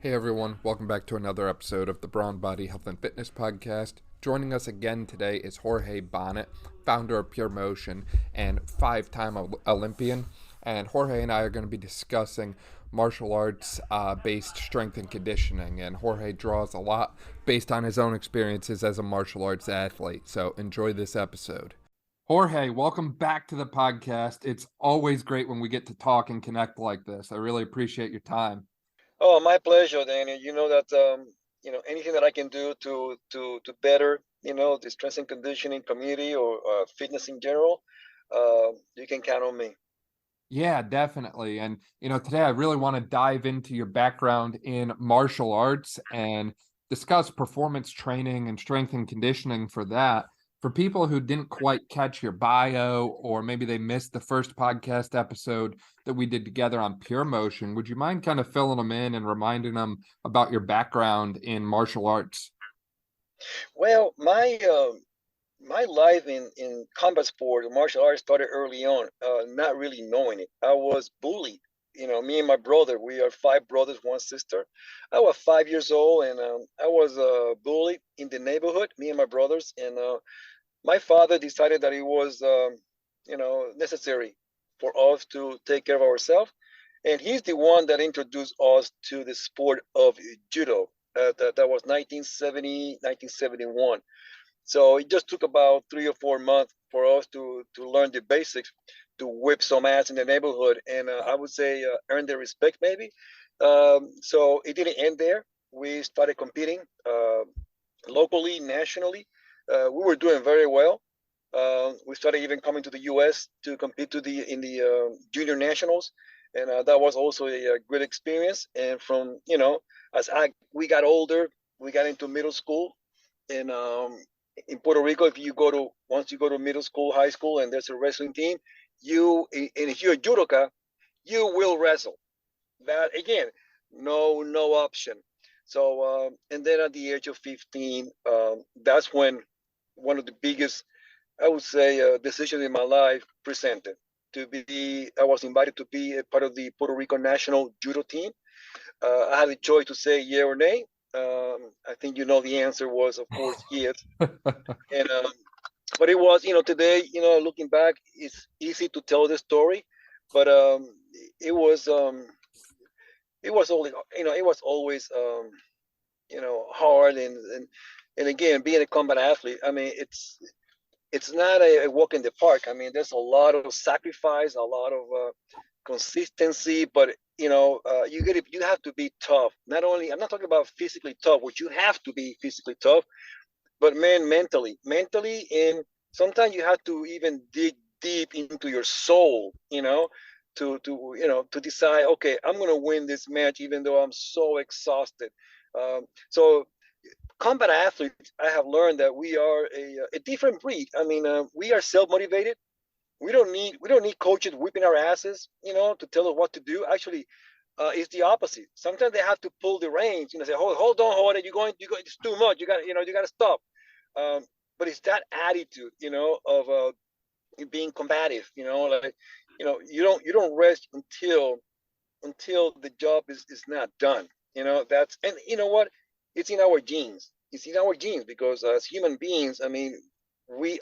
Hey everyone, welcome back to another episode of the Brawn Body Health and Fitness Podcast. Joining us again today is Jorge Bonnet, founder of PurMotion and five-time Olympian. And Jorge and I are going to be discussing martial arts based strength and conditioning. And Jorge draws a lot based on his own experiences as a martial arts athlete. So enjoy this episode. Jorge, welcome back to the podcast. It's always great when we get to talk and connect like this. I really appreciate your time. Oh, my pleasure, Danny. You know that anything that I can do to better the strength and conditioning community or fitness in general, you can count on me. Yeah, definitely. And, today I really want to dive into your background in martial arts and discuss performance training and strength and conditioning for that. For people who didn't quite catch your bio, or maybe they missed the first podcast episode that we did together on PurMotion, would you mind kind of filling them in and reminding them about your background in martial arts? Well, my life in combat sport, martial arts started early on, not really knowing it. I was bullied. Me and my brother, we are five brothers, one sister. I was 5 years old, and I was bullied in the neighborhood, me and my brothers. And my father decided that it was, necessary for us to take care of ourselves. And he's the one that introduced us to the sport of judo. That was 1970, 1971. So it just took about 3 or 4 months for us to learn the basics, to whip some ass in the neighborhood, and I would say earn their respect maybe. So it didn't end there. We started competing locally, nationally. We were doing very well. We started even coming to the U.S. to compete in the junior nationals, and that was also a great experience. And from as we got older, we got into middle school, and in Puerto Rico, if you go to once you go to middle school, high school, and there's a wrestling team, and if you're a judoka, you will wrestle. That again, no option. So and then at the age of 15, that's when one of the biggest, I would say, decisions in my life presented. I was invited to be a part of the Puerto Rico national judo team. I had a choice to say yeah or nay. I think the answer was, of course, yes. And but it was, today, looking back, it's easy to tell the story, but it was um, it was only, it was always hard, and again, being a combat athlete, I mean, it's not a walk in the park. I mean, there's a lot of sacrifice, a lot of consistency, but you have to be tough. Not only, I'm not talking about physically tough, which you have to be physically tough, but man, mentally, and sometimes you have to even dig deep into your soul, to decide, okay, I'm gonna win this match even though I'm so exhausted. So combat athletes, I have learned that we are a different breed. I mean, we are self-motivated. We don't need coaches whipping our asses, to tell us what to do. Actually, it's the opposite. Sometimes they have to pull the reins, say, hold on, hold it. You're going, it's too much. You got to stop. Um, but it's that attitude, of being combative. Like, you don't rest until the job is not done. That's, and you know what? It's in our genes. It's in our genes because as human beings, I mean, we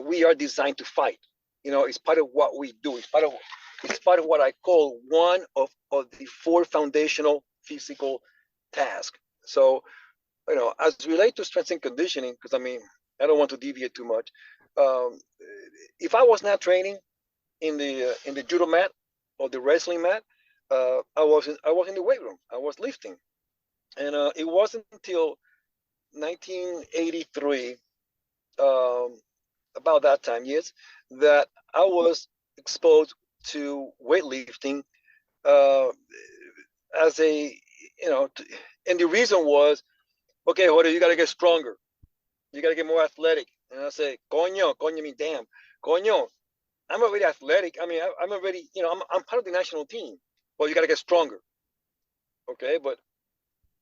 we are designed to fight. It's part of what we do. It's part of what I call one of the four foundational physical tasks. So, as relate to strength and conditioning, because I mean, I don't want to deviate too much. Um, if I was not training in the judo mat or the wrestling mat, I was in the weight room. I was lifting, and it wasn't until 1983, um, about that time, yes, that I was exposed to weightlifting uh, as a, and the reason was, okay, Jorge, you got to get stronger. You got to get more athletic. And I say, coño mean damn, coño, I'm already athletic. I mean, I'm already, I'm part of the national team. Well, you got to get stronger. Okay, but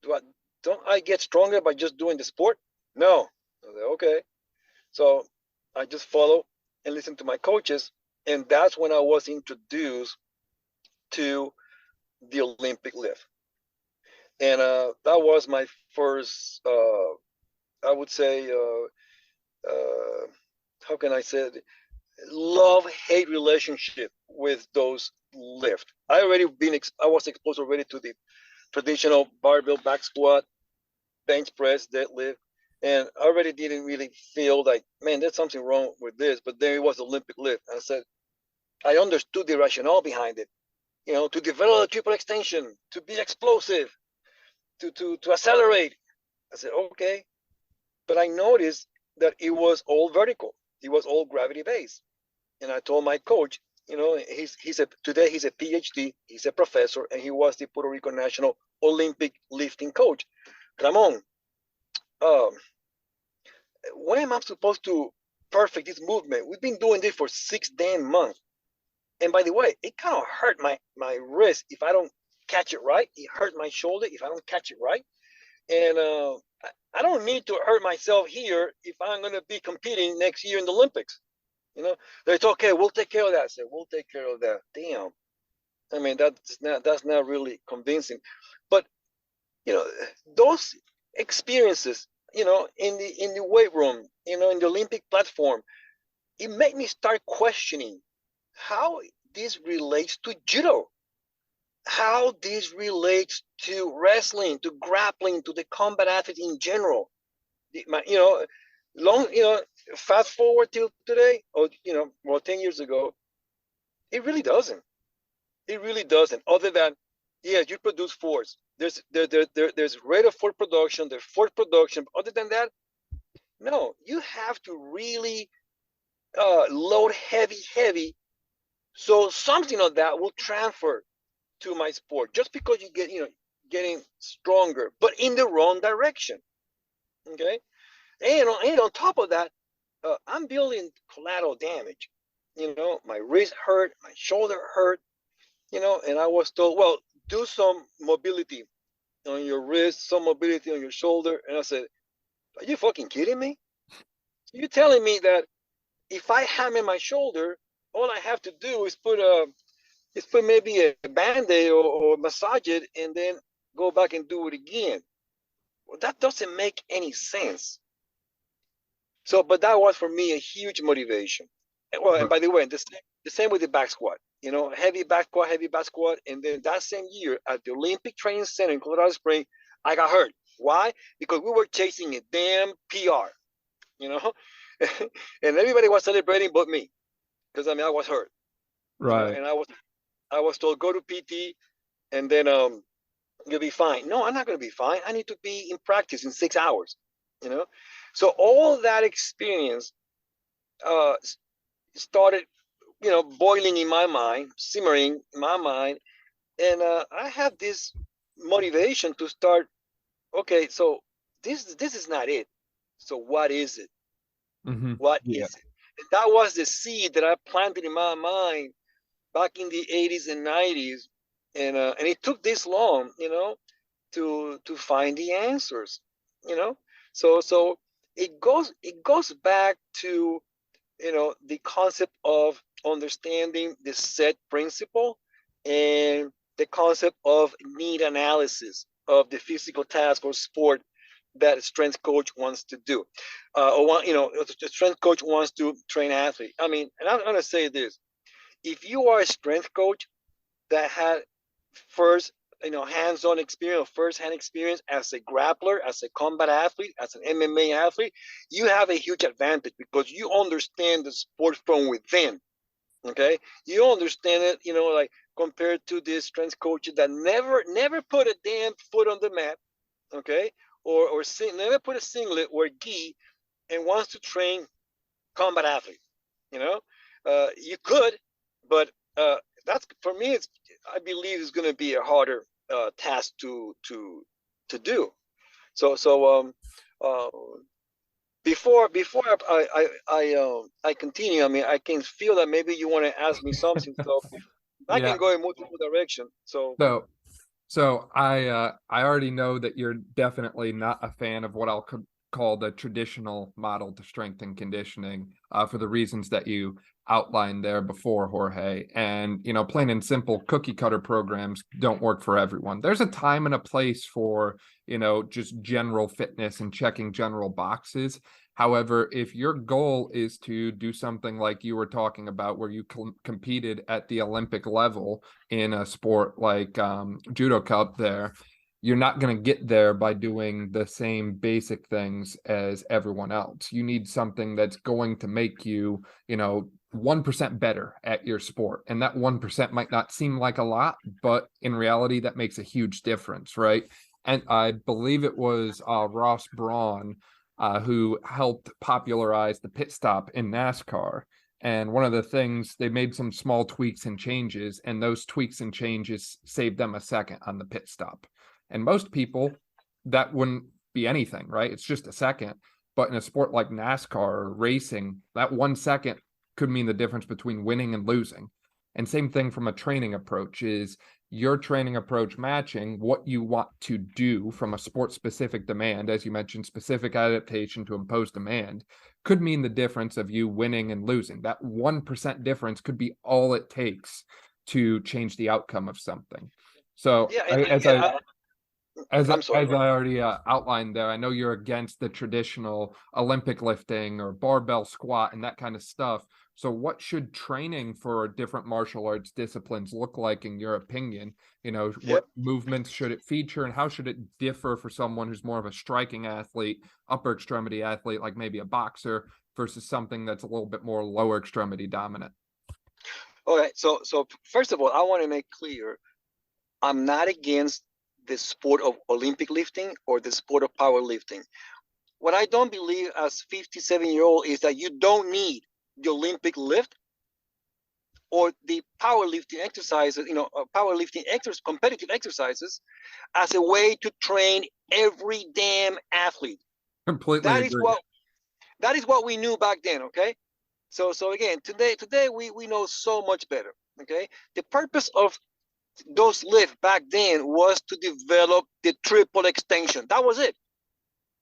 do I, don't I get stronger by just doing the sport? No. I say, okay. So I just follow and listen to my coaches. And that's when I was introduced to the Olympic lift. And that was my first, I would say, how can I say it? Love-hate relationship with those lift. I was exposed already to the traditional barbell back squat, bench press, deadlift, and I already didn't really feel like, man, there's something wrong with this. But then it was Olympic lift. I said, I understood the rationale behind it. To develop a triple extension, to be explosive, to accelerate. I said, okay. But I noticed that it was all vertical. It was all gravity based. And I told my coach, today he's a PhD, he's a professor, and he was the Puerto Rico national Olympic lifting coach. Ramon, um, when am I supposed to perfect this movement? We've been doing this for 6 damn months. And by the way, it kind of hurt my wrist if I don't catch it right. It hurt my shoulder if I don't catch it right. And I don't need to hurt myself here if I'm going to be competing next year in the Olympics. It's okay. We'll take care of that. I said, we'll take care of that. Damn. I mean, that's not really convincing. But those experiences, in the weight room, in the Olympic platform, it made me start questioning how this relates to judo, how this relates to wrestling, to grappling, to the combat athlete in general. Long, fast forward till today, or 10 years ago, it really doesn't. It really doesn't. Other than, yeah, you produce force. There's rate of force production. There's force production. Other than that, no. You have to really load heavy, so something of that will transfer to my sport. Just because you getting stronger, but in the wrong direction. Okay, and on top of that, I'm building collateral damage. My wrist hurt, my shoulder hurt. And I was told, well, do some mobility on your wrist, some mobility on your shoulder. And I said, are you fucking kidding me? You're telling me that if I hammer my shoulder, all I have to do is put maybe a band-aid or massage it and then go back and do it again. Well, that doesn't make any sense. So, but that was for me a huge motivation. Well, and by the way, the same with the back squat. Heavy back squat. And then that same year at the Olympic Training Center in Colorado Springs, I got hurt. Why? Because we were chasing a damn PR, and everybody was celebrating but me, because I was hurt. Right. And I was told, go to PT and then you'll be fine. No, I'm not going to be fine. I need to be in practice in 6 hours. So all that experience started boiling in my mind, simmering in my mind, and I had this motivation to start. Okay, so this is not it. So what is it? Mm-hmm. What is it? And that was the seed that I planted in my mind back in the 80s and 90s, and it took this long, to find the answers. So it goes back to the concept of understanding the set principle and the concept of need analysis of the physical task or sport that a strength coach wants to do, the strength coach wants to train athlete. I mean, and I'm going to say this: if you are a strength coach that had first hands-on experience, first-hand experience as a grappler, as a combat athlete, as an MMA athlete, you have a huge advantage because you understand the sport from within. Okay, you understand it, like compared to this strength coach that never put a damn foot on the mat, okay, or never put a singlet or a gi and wants to train combat athlete. You could, but that's, for me, I believe it's going to be a harder task to do. So before I continue, I mean, I can feel that maybe you want to ask me something, so I can go in multiple directions. So I already know that you're definitely not a fan of what I'll called a traditional model to strength and conditioning for the reasons that you outlined there before, Jorge. And, you know, plain and simple, cookie cutter programs don't work for everyone. There's a time and a place for, you know, just general fitness and checking general boxes. However, if your goal is to do something like you were talking about, where you competed at the Olympic level in a sport like Judo Cup there, you're not going to get there by doing the same basic things as everyone else. You need something that's going to make you, you know, 1% better at your sport. And that 1% might not seem like a lot, but in reality, that makes a huge difference, right? And I believe it was Ross Brawn who helped popularize the pit stop in NASCAR. And one of the things, they made some small tweaks and changes, and those tweaks and changes saved them a second on the pit stop. And most people, that wouldn't be anything, right? It's just a second. But in a sport like NASCAR or racing, that 1 second could mean the difference between winning and losing. And same thing from a training approach is your training approach matching what you want to do from a sport specific demand, as you mentioned, specific adaptation to impose demand, could mean the difference of you winning and losing. That 1% difference could be all it takes to change the outcome of something. So as I already outlined there, I know you're against the traditional Olympic lifting or barbell squat and that kind of stuff. So what should training for different martial arts disciplines look like in your opinion? You know, what movements should it feature and how should it differ for someone who's more of a striking athlete, upper extremity athlete, like maybe a boxer, versus something that's a little bit more lower extremity dominant? All right. So first of all, I want to make clear, I'm not against the sport of Olympic lifting or the sport of powerlifting. What I don't believe as 57-year-old is that you don't need the Olympic lift or the powerlifting exercises, competitive exercises as a way to train every damn athlete. Completely agree. That is what we knew back then, okay? So again, today we know so much better, okay? The purpose of those lifts back then was to develop the triple extension. That was it.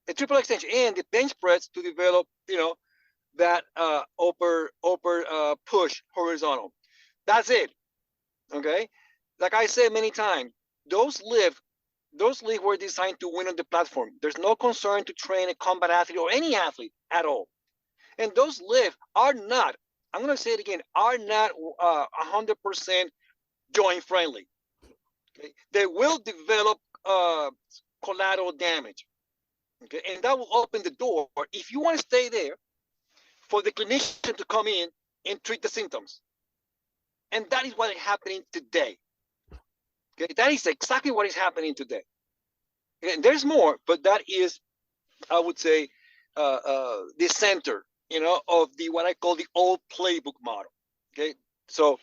The triple extension and the bench press to develop, that upper push horizontal. That's it. Okay. Like I said many times, those lifts were designed to win on the platform. There's no concern to train a combat athlete or any athlete at all. And those lifts are not, I'm going to say it again, are not 100% joint friendly. Okay? They will develop collateral damage. Okay, and that will open the door, if you want to stay there, for the clinician to come in and treat the symptoms. And that is what is happening today. Okay, that is exactly what is happening today. And there's more, but that is, I would say, the center, of the what I call the old playbook model. Okay, so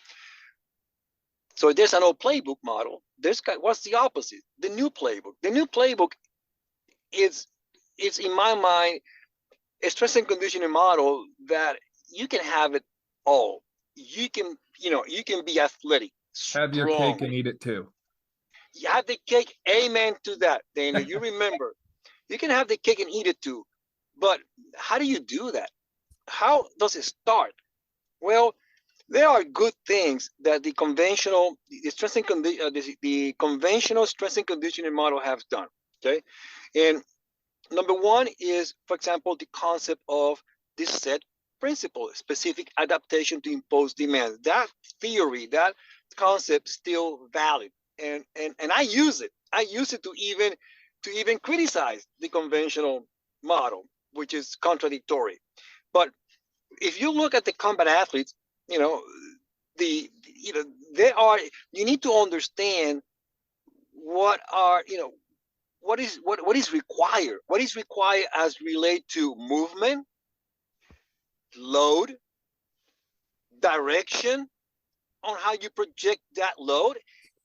there's an old playbook model. What's the opposite? The new playbook. The new playbook is in my mind a stress and conditioning model that you can have it all. You can be athletic, have your strong. cake and eat it too. You have the cake. Amen to that, Daniel. You remember, you can have the cake and eat it too. But how do you do that? How does it start? Well, there are good things that the conventional stress and the conventional stress and conditioning model has done. Okay, and number one is, for example, the concept of the set principle, specific adaptation to impose demand. That theory, that concept, still valid, and I use it. I use it to even criticize the conventional model, which is contradictory. But if you look at the combat athletes, you need to understand what is required. What is required as relate to movement, load, direction, on how you project that load,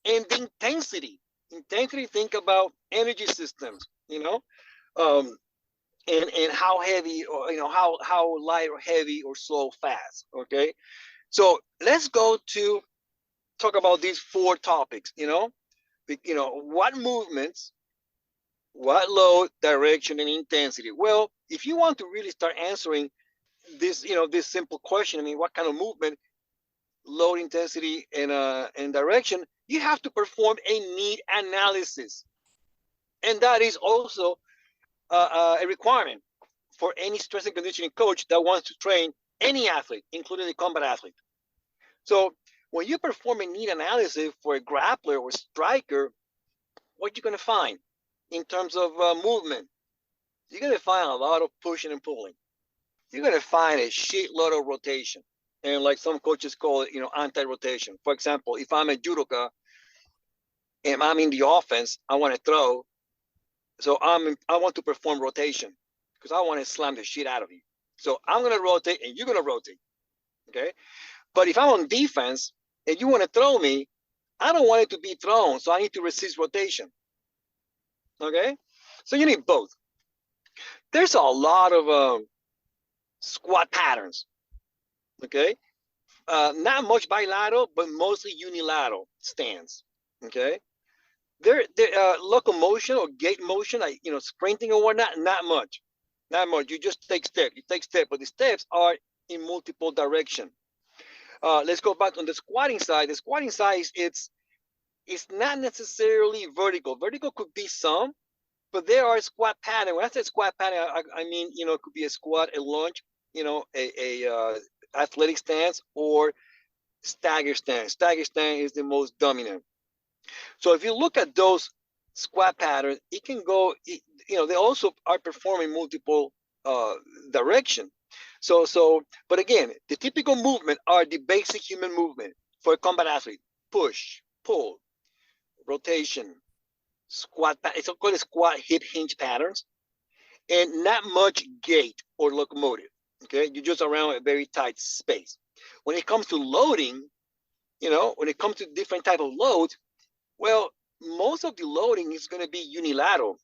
and the intensity. Intensity, think about energy systems, and how heavy, or how light or heavy or slow, fast. Okay, so let's go to talk about these four topics. What movements What load, direction, and intensity? Well, if you want to really start answering this, this simple question, I mean, what kind of movement, load, intensity, and direction, you have to perform a need analysis. And that is also a requirement for any stress and conditioning coach that wants to train any athlete, including a combat athlete. So when you perform a need analysis for a grappler or striker, what you're going to find in terms of movement, you're going to find a lot of pushing and pulling. You're going to find a shitload of rotation. And like some coaches call it, anti-rotation. For example, if I'm a judoka and I'm in the offense, I want to throw. So I want to perform rotation because I want to slam the shit out of you. So I'm going to rotate and you're going to rotate. Okay. But if I'm on defense and you want to throw me, I don't want it to be thrown. So I need to resist rotation. Okay. So you need both. There's a lot of squat patterns. Okay. Not much bilateral, but mostly unilateral stance. Okay. There, locomotion or gait motion, like sprinting or whatnot, not much. You just take steps. You take steps, but the steps are in multiple direction. Let's go back on the squatting side. The squatting side it's not necessarily vertical. Vertical could be some, but there are squat pattern. When I say squat pattern, I mean it could be a squat, a lunge, a athletic stance, or stagger stance. Stagger stance is the most dominant. So if you look at those squat patterns, it can go, they also are performing multiple direction. But again, the typical movement are the basic human movement for a combat athlete: push, pull, rotation, squat. It's called squat hip hinge patterns, and not much gait or locomotive. Okay, you're just around a very tight space. When it comes to loading, when it comes to different type of loads, well, most of the loading is going to be unilateral.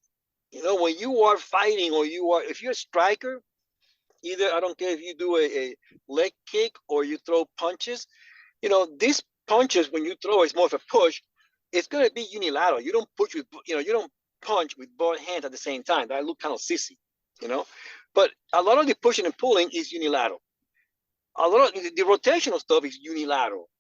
When you are fighting or if you're a striker, either, I don't care if you do a leg kick or you throw punches, these punches, when you throw, it's more of a push. It's going to be unilateral. You don't push with, you don't punch with both hands at the same time. That look kind of sissy, But a lot of the pushing and pulling is unilateral. A lot of the rotational stuff is unilateral.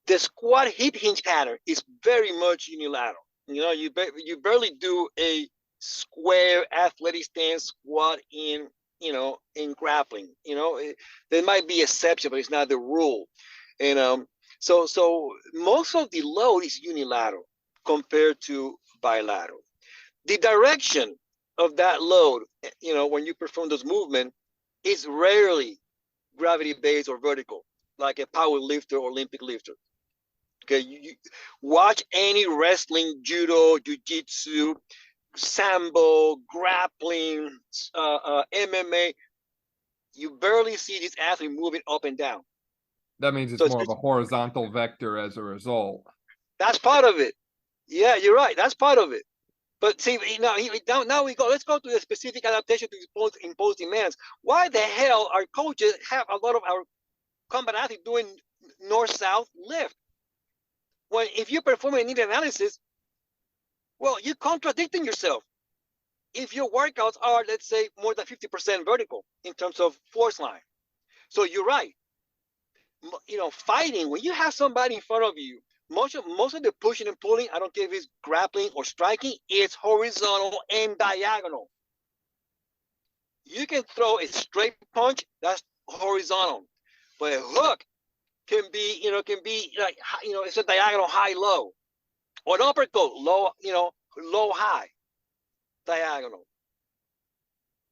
The squat hip hinge pattern is very much unilateral. You barely do a square athletic stance squat in grappling. There might be exception, but it's not the rule. And so most of the load is unilateral compared to bilateral. The direction of that load, when you perform those movements, is rarely gravity-based or vertical, like a power lifter or Olympic lifter. Okay, you watch any wrestling, judo, jiu-jitsu, sambo, grappling, MMA. You barely see this athlete moving up and down. That means it's more of a horizontal vector as a result. That's part of it. Yeah, you're right. That's part of it. But see, now we go. Let's go to the specific adaptation to impose demands. Why the hell our coaches have a lot of our combat athletes doing north-south lift? When if you perform a need analysis, well, you're contradicting yourself. If your workouts are, let's say, more than 50% vertical in terms of force line, so you're right. Fighting, when you have somebody in front of you, most of the pushing and pulling, I don't care if it's grappling or striking, it's horizontal and diagonal. You can throw a straight punch, that's horizontal, but a hook can be like, it's a diagonal high-low, or an uppercut low, low-high, diagonal.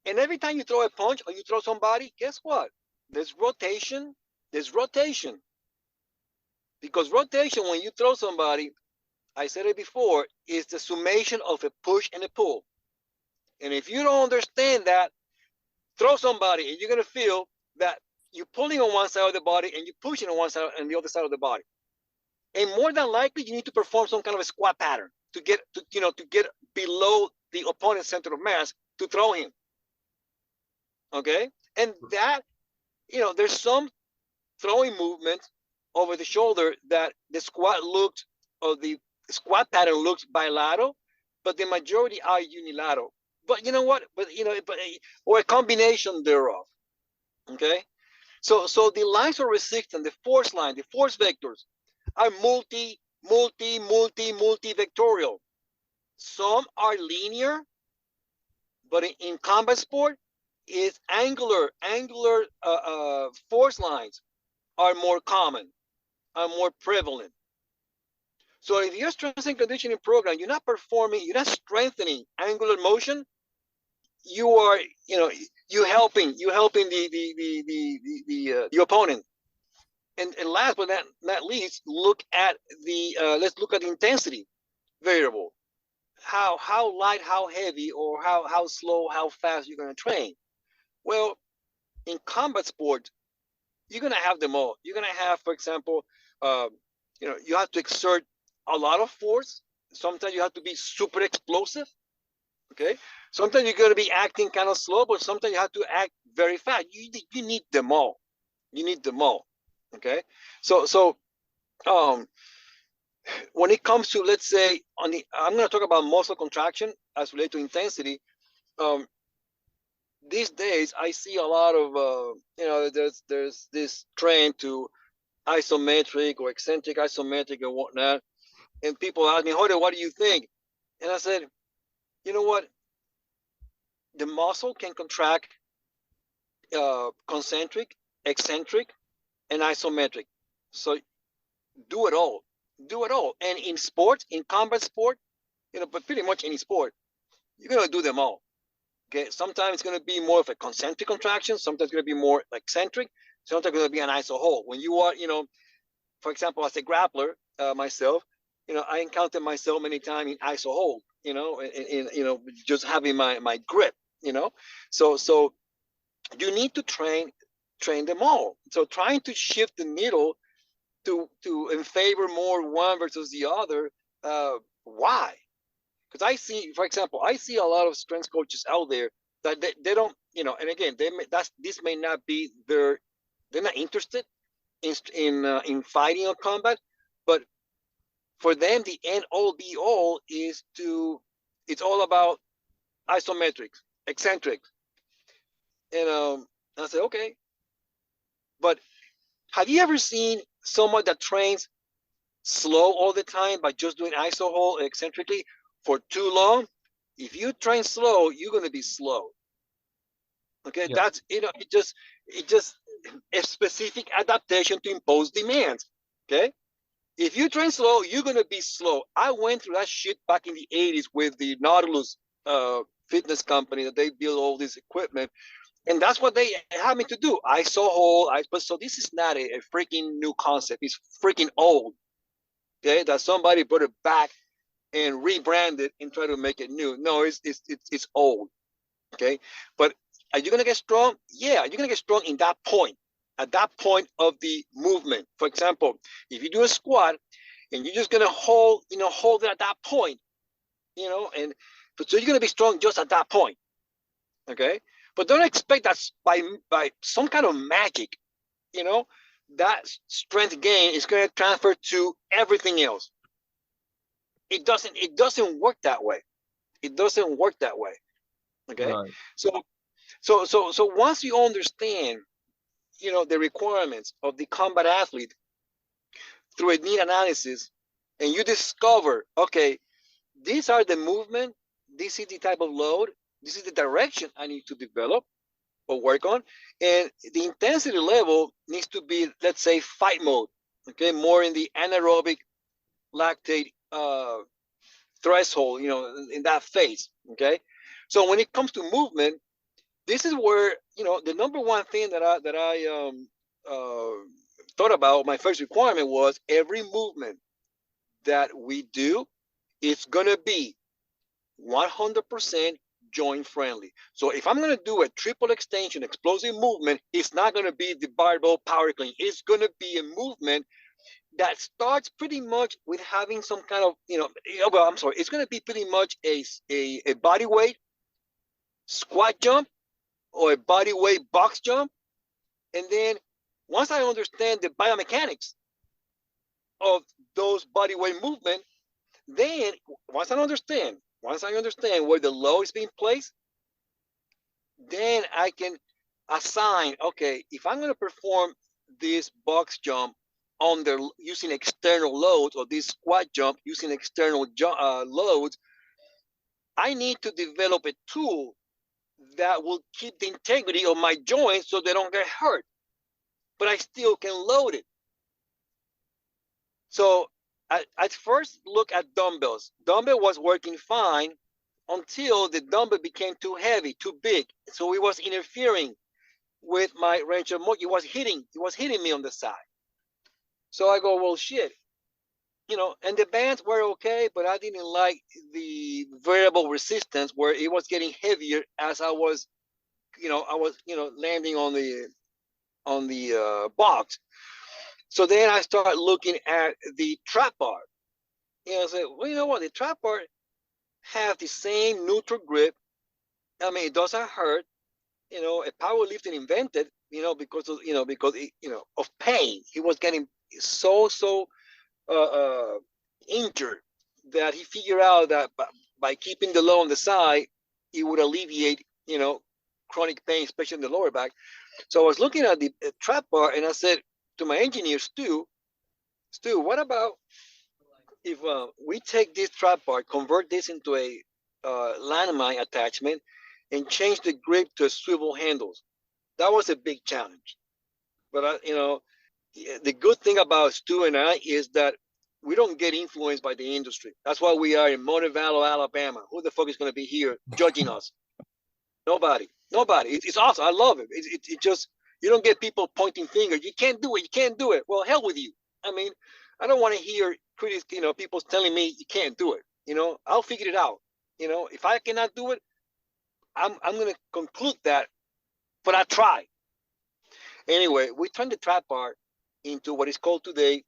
And every time you throw a punch or you throw somebody, guess what? There's rotation. Because rotation, when you throw somebody, I said it before, is the summation of a push and a pull. And if you don't understand that, throw somebody and you're going to feel that you're pulling on one side of the body and you're pushing on one side and the other side of the body. And more than likely, you need to perform some kind of a squat pattern to get below the opponent's center of mass to throw him. Okay? And that, there's some throwing movement over the shoulder that the squat pattern looks bilateral, but the majority are unilateral. But you know what? Or a combination thereof. Okay. So the lines of resistance, the force line, the force vectors are multi-vectorial. Some are linear, but in combat sport, is angular force lines are more common, are more prevalent. So if you're strength and conditioning program, you're not strengthening angular motion. You are, you helping the opponent. And last but not least, let's look at the intensity variable. How light, how heavy, or how slow, how fast you're going to train. Well, in combat sport, you're going to have them all. You're going to have, for example, you have to exert a lot of force. Sometimes you have to be super explosive. Okay. Sometimes you're going to be acting kind of slow, but sometimes you have to act very fast. You need them all. You need them all. Okay. So when it comes to, let's say, I'm going to talk about muscle contraction as related to intensity. These days, I see a lot of, there's this trend to isometric or eccentric isometric and whatnot. And people ask me, Jorge, what do you think? And I said, you know what? The muscle can contract concentric, eccentric, and isometric. So do it all. Do it all. And in sports, in combat sport, but pretty much any sport, you're going to do them all. Okay. Sometimes it's going to be more of a concentric contraction. Sometimes it's going to be more eccentric. Sometimes it's going to be an iso hold. When you are, for example, as a grappler, myself, I encountered myself many times in iso hold, in just having my grip, So you need to train them all. So trying to shift the needle to in favor more one versus the other. Why? Because for example, I see a lot of strength coaches out there that they don't, and again, this may not be they're not interested in fighting or combat, but for them, the end all be all is it's all about isometrics, eccentrics. And I said, okay, but have you ever seen someone that trains slow all the time by just doing iso hold eccentrically for too long? If you train slow, you're going to be slow. Okay, yep. That's it just a specific adaptation to impose demands. Okay, if you train slow, you're going to be slow. I went through that shit back in the 80s with the Nautilus fitness company that they build all this equipment. And that's what they had me to do. ISO hold. So this is not a freaking new concept. It's freaking old. Okay, that somebody brought it back and rebranded and try to make it new. No, it's old. Okay, but are you gonna get strong? Yeah, you're gonna get strong in that point. At that point of the movement. For example, if you do a squat and you're just gonna hold it at that point, and so you're gonna be strong just at that point. Okay. But don't expect that by some kind of magic, that strength gain is going to transfer to everything else. It doesn't work that way. It doesn't work that way. Okay. Right. So once you understand, the requirements of the combat athlete through a need analysis, and you discover, okay, these are the movement, this is the type of load, this is the direction I need to develop or work on. And the intensity level needs to be, let's say, fight mode. Okay, more in the anaerobic lactate threshold, in that phase. Okay. So when it comes to movement, this is where, the number one thing that I thought about, my first requirement was every movement that we do, it's going to be 100% joint friendly. So if I'm going to do a triple extension explosive movement, it's not going to be the barbell power clean. It's going to be a movement that starts pretty much with having some kind of, it's going to be pretty much a body weight squat jump or a body weight box jump. And then once I understand the biomechanics of those body weight movement, then once I understand once I understand where the load is being placed, then I can assign, okay, if I'm going to perform this box jump under using external loads, or this squat jump using external loads, I need to develop a tool that will keep the integrity of my joints so they don't get hurt, but I still can load it. So I first look at dumbbells. Dumbbell was working fine until the dumbbell became too heavy, too big. So it was interfering with my range of motion. It was hitting me on the side. So I go, well, shit. And the bands were okay, but I didn't like the variable resistance where it was getting heavier as I was, landing on the box. So then I started looking at the trap bar. I said, well, you know what? The trap bar have the same neutral grip. I mean, it doesn't hurt. A powerlifter invented, because of pain. He was getting so injured that he figured out that by keeping the load on the side, it would alleviate, chronic pain, especially in the lower back. So I was looking at the trap bar, and I said to my engineer, Stu, what about if we take this trap bar, convert this into a landmine attachment, and change the grip to swivel handles? That was a big challenge. But the good thing about Stu and I is that we don't get influenced by the industry. That's why we are in Montevallo, Alabama. Who the fuck is going to be here judging us? Nobody. It's awesome. I love it. It just, you don't get people pointing fingers. You can't do it. You can't do it. Well, hell with you. I mean, I don't want to hear critics, people telling me you can't do it. I'll figure it out. If I cannot do it, I'm going to conclude that, but I try. Anyway, we turned the trap bar into what is called today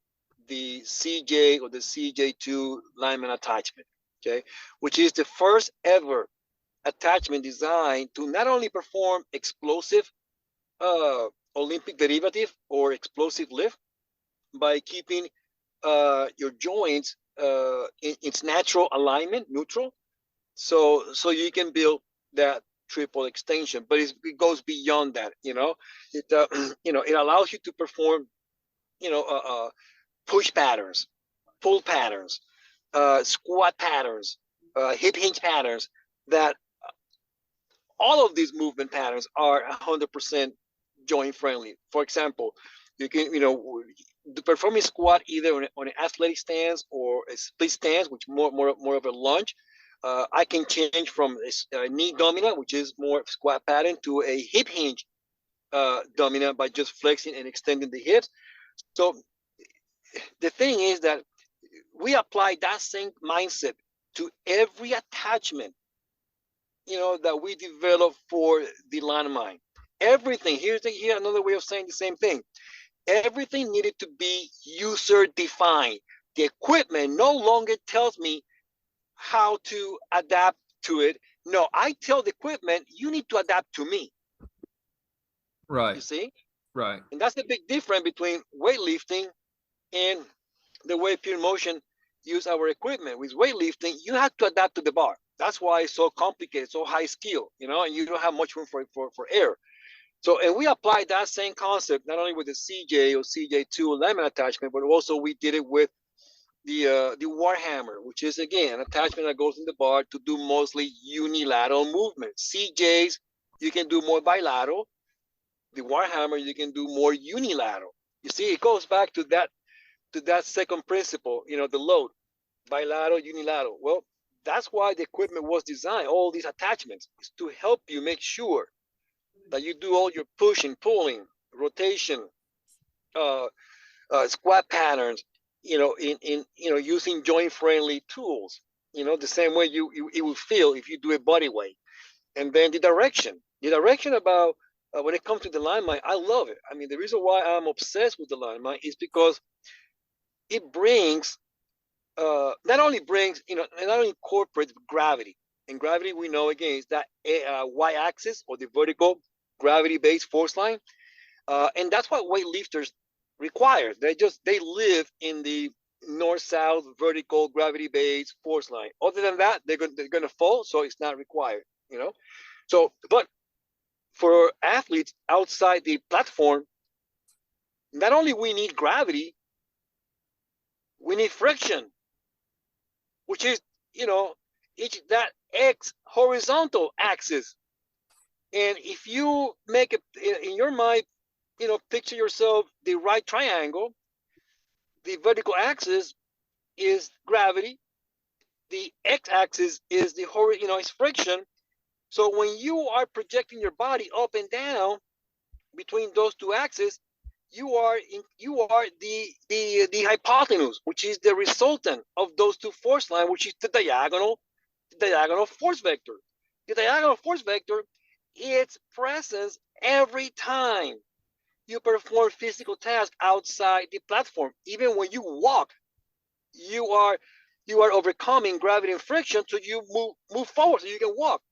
the CJ or the CJ2 lineman attachment, okay, which is the first ever attachment designed to not only perform explosive Olympic derivative or explosive lift by keeping your joints in its natural alignment, neutral, so you can build that triple extension, but it goes beyond that. It allows you to perform push patterns, pull patterns, squat patterns, hip hinge patterns. That all of these movement patterns are 100% joint friendly. For example, you can perform a squat either on an athletic stance or a split stance, which more of a lunge. I can change from a knee dominant, which is more squat pattern, to a hip hinge dominant by just flexing and extending the hips. So the thing is that we apply that same mindset to every attachment, that we develop for the landmine. Everything, here's another way of saying the same thing. Everything needed to be user defined. The equipment no longer tells me how to adapt to it. No, I tell the equipment, you need to adapt to me. Right. You see? Right. And that's the big difference between weightlifting and the way PurMotion use our equipment. With weightlifting, you have to adapt to the bar. That's why it's so complicated, so high skill, and you don't have much room for error. So, and we applied that same concept, not only with the CJ or CJ2 alignment attachment, but also we did it with the Warhammer, which is, again, an attachment that goes in the bar to do mostly unilateral movement. CJs, you can do more bilateral. The Warhammer, you can do more unilateral. You see, it goes back to that second principle, the load, bilateral, unilateral. Well, that's why the equipment was designed, all these attachments, is to help you make sure that you do all your pushing, pulling, rotation, squat patterns, in using joint friendly tools, the same way it would feel if you do a body weight. And then the direction about when it comes to the landmine, I love it. I mean, the reason why I'm obsessed with the landmine is because it brings not only incorporates gravity. And gravity, we know, again, is that y-axis, or the vertical gravity-based force line, and that's what weightlifters require. They live in the north-south vertical gravity-based force line. Other than that, they're going to fall, so it's not required. So, but for athletes outside the platform, not only we need gravity, we need friction, which is that X horizontal axis. And if you make it in your mind, picture yourself the right triangle, the vertical axis is gravity, the x-axis is is friction. So when you are projecting your body up and down between those two axes, you are the hypotenuse, which is the resultant of those two force lines, which is the diagonal force vector. The diagonal force vector, its presence every time you perform physical tasks outside the platform. Even when you walk, you are overcoming gravity and friction, so you move forward so you can walk.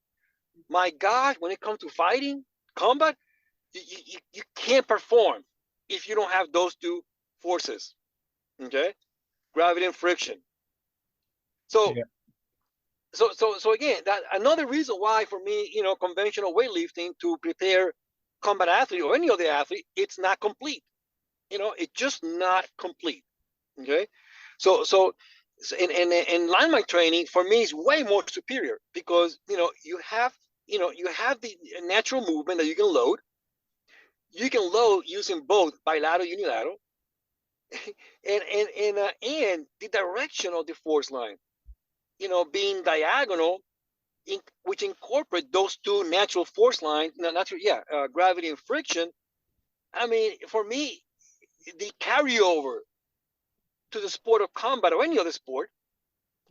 My God, when it comes to fighting, combat, you can't perform if you don't have those two forces. Okay, gravity and friction. So yeah. So again, that another reason why for me, conventional weightlifting to prepare combat athlete or any other athlete, it's not complete. It's just not complete. Okay, so in landmine training for me is way more superior because you have the natural movement that you can load. You can load using both bilateral, unilateral, and the direction of the force line, being diagonal, which incorporate those two natural force lines, gravity and friction. I mean, for me, the carryover to the sport of combat or any other sport,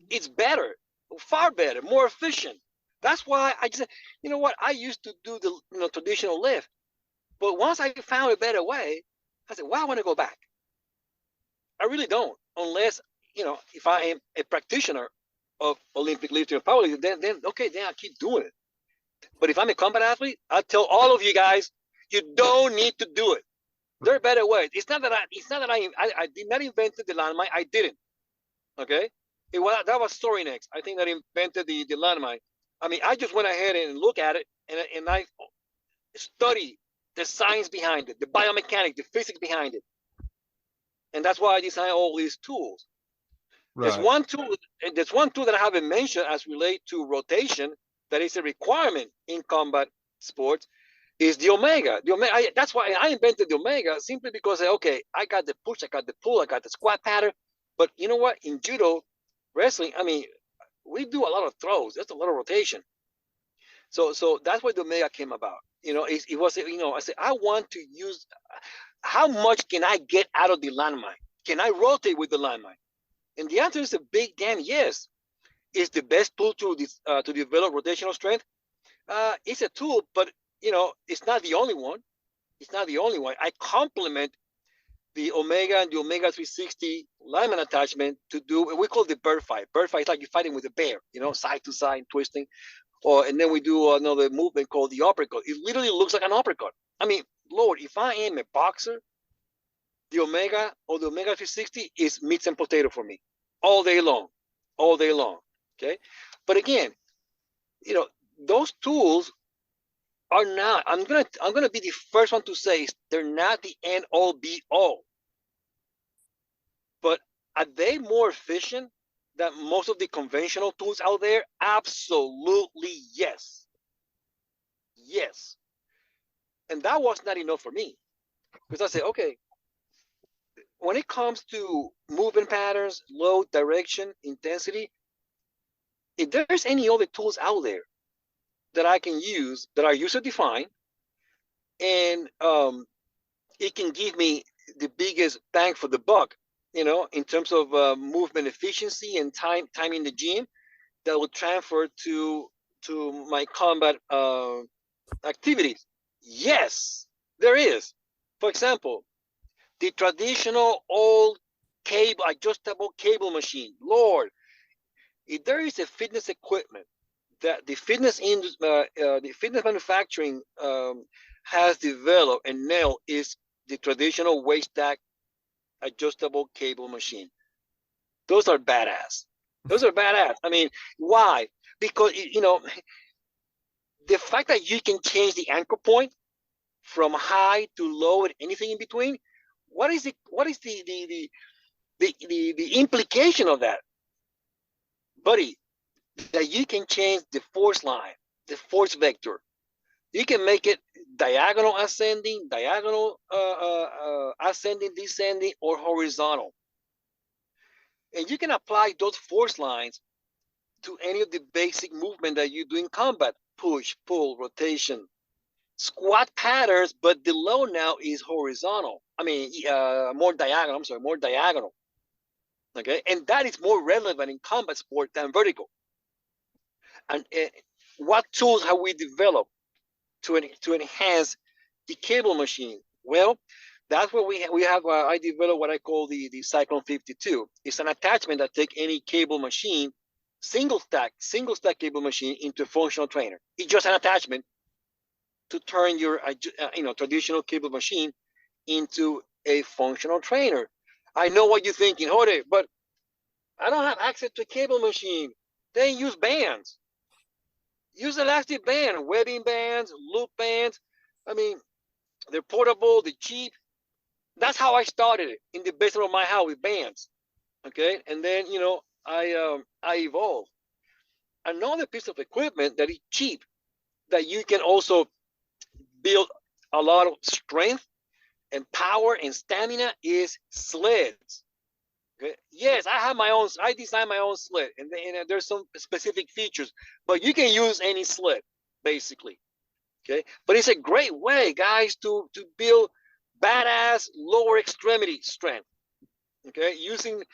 it's better, far better, more efficient. That's why I just, I used to do the traditional lift, but once I found a better way, I said, well, I want to go back. I really don't, unless, if I am a practitioner of Olympic lifting or powerlifting, then I keep doing it. But if I'm a combat athlete, I tell all of you guys, you don't need to do it. There are better ways. It's not that I did not invent the landmine. I didn't. Okay, that was Sorinex. I think that invented the landmine. I mean, I just went ahead and looked at it and I studied the science behind it, the biomechanics, the physics behind it, and that's why I designed all these tools. Right. There's one tool that I haven't mentioned as relate to rotation that is a requirement in combat sports. Is the Omega. That's why I invented the Omega, simply because, okay, I got the push, I got the pull, I got the squat pattern. But you know what? In judo, wrestling, I mean, we do a lot of throws. That's a lot of rotation. So that's why the Omega came about. It was, I said, I want to use, how much can I get out of the landmine? Can I rotate with the landmine? And the answer is a big damn yes. It's the best tool to develop rotational strength. It's a tool, but it's not the only one. It's not the only one. I complement the Omega and the Omega 360 lineman attachment to do what we call the bird fight. Bird fight is like you're fighting with a bear, side to side, twisting. And then we do another movement called the uppercut. It literally looks like an uppercut. I mean, Lord, if I am a boxer, the Omega or the Omega 360 is meat and potato for me all day long. Okay. But again, those tools are not, I'm gonna be the first one to say they're not the end all be all. But are they more efficient than most of the conventional tools out there? Absolutely yes. Yes. And that was not enough for me. Because I said, okay, when it comes to movement patterns, load, direction, intensity, if there's any other tools out there that I can use that are user defined, and it can give me the biggest bang for the buck, in terms of movement efficiency and time in the gym, that will transfer to my combat activities. Yes, there is. For example, the traditional old adjustable cable machine. Lord, if there is a fitness equipment that the fitness manufacturing has developed and nailed, is the traditional waist stack adjustable cable machine. Those are badass. Those are badass. I mean, why? Because, the fact that you can change the anchor point from high to low and anything in between, what is the implication of that, buddy? That you can change the force line, the force vector. You can make it diagonal ascending, diagonal ascending, descending, or horizontal. And you can apply those force lines to any of the basic movement that you do in combat: push, pull, rotation, squat patterns, but the low now is horizontal. I mean, more diagonal. I'm sorry, more diagonal. Okay, and that is more relevant in combat sport than vertical. And what tools have we developed to enhance the cable machine? Well, that's where we have. I developed what I call the Cyclone 52. It's an attachment that takes any cable machine, single stack cable machine, into a functional trainer. It's just an attachment to turn your traditional cable machine into a functional trainer. I know what you're thinking, Jorge, but I don't have access to a cable machine. Then use bands. Use elastic band, webbing bands, loop bands. I mean, they're portable, they're cheap. That's how I started it, in the basement of my house with bands. Okay, and then I evolved. Another piece of equipment that is cheap, that you can also build a lot of strength and power and stamina, is sleds. Okay. Yes, I designed my own sled, and there's some specific features, but you can use any sled, basically. Okay, but it's a great way, guys, to build badass lower extremity strength. Okay, using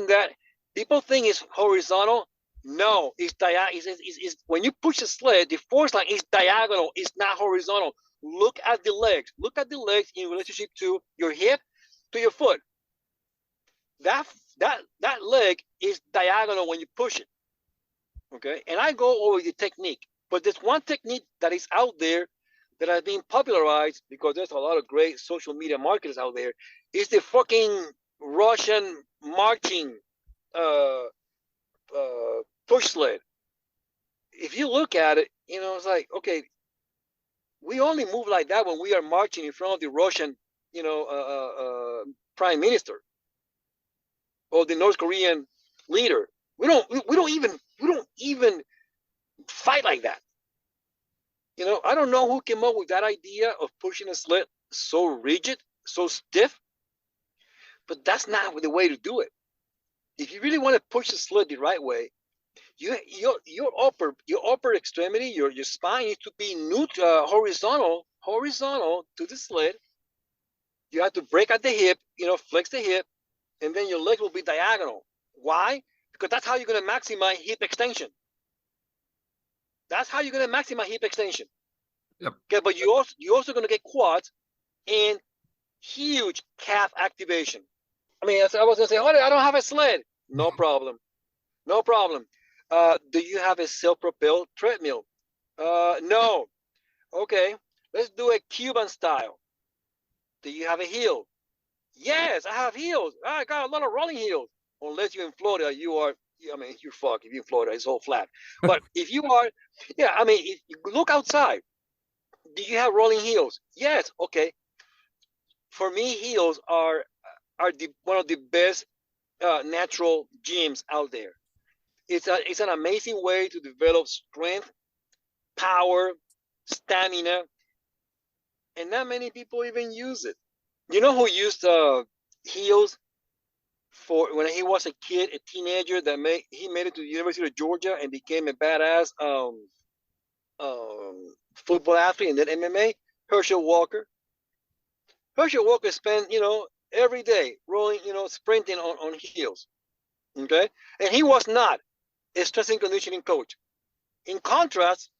that. People think it's horizontal. No, it's when you push a sled, the force line is diagonal. It's not horizontal. Look at the legs. Look at the legs in relationship to your hip, to your foot. That leg is diagonal when you push it. Okay, and I go over the technique, but there's one technique that is out there that has been popularized, because there's a lot of great social media marketers out there. Is the fucking Russian marching push sled. If you look at it, it's like, okay, we only move like that when we are marching in front of the Russian, prime minister, or the North Korean leader. We don't even fight like that. I don't know who came up with that idea of pushing a sled so rigid, so stiff, but that's not the way to do it. If you really want to push the sled the right way, your upper extremity, your spine needs to be horizontal to the sled. You have to break at the hip, flex the hip, and then your leg will be diagonal. Why? Because that's how you're going to maximize hip extension. That's how you're going to maximize hip extension. Yep. Okay, but you're also going to get quads and huge calf activation. I mean, I was going to say, I don't have a sled. No problem. No problem. Do you have a self-propelled treadmill? No. Okay, let's do a Cuban style. Do you have a heel? Yes, I have heels. I got a lot of rolling heels. Unless you're in Florida, you're fucked. If you're in Florida, it's all flat. But if you are, if you look outside, do you have rolling heels? Yes. Okay. For me, heels are one of the best natural gyms out there. It's an amazing way to develop strength, power, stamina, and not many people even use it. You know who used heels for when he was a kid, a teenager, he made it to the University of Georgia and became a badass football athlete and then MMA? Herschel Walker. Herschel Walker spent, every day rolling, sprinting on heels. Okay? And he was not a strength and conditioning coach. In contrast,